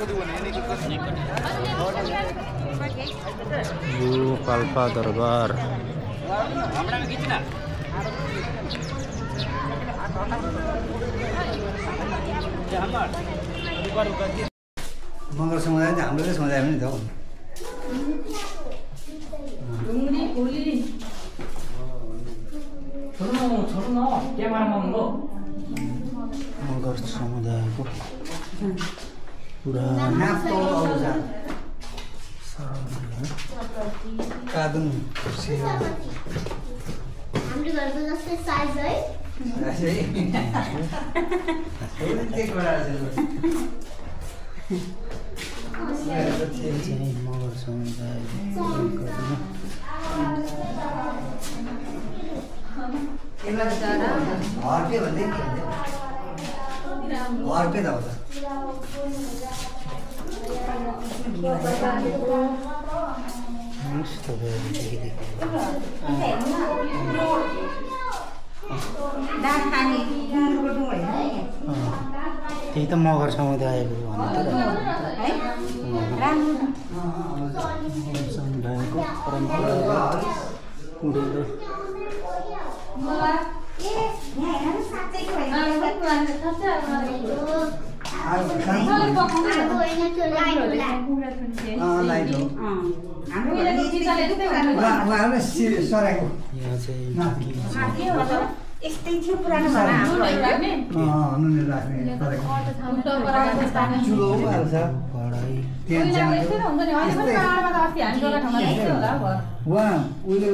यो पाल्पा दरबार मगर समुदाय त हाम्रो समुदाय पनि त हो मगर समुदायको पुरा कादुन हाम्रो घरको जस्तै साइज है मगर समुदाय हर्के भन्दै के हर्के त हो त त्यही त मगर समुदायको समुदायको परम्परा कुँडेलो यस्तै थियो पुरानो भएर हाम्रो राख्ने चुलो हाल्छ उहाँ उहिले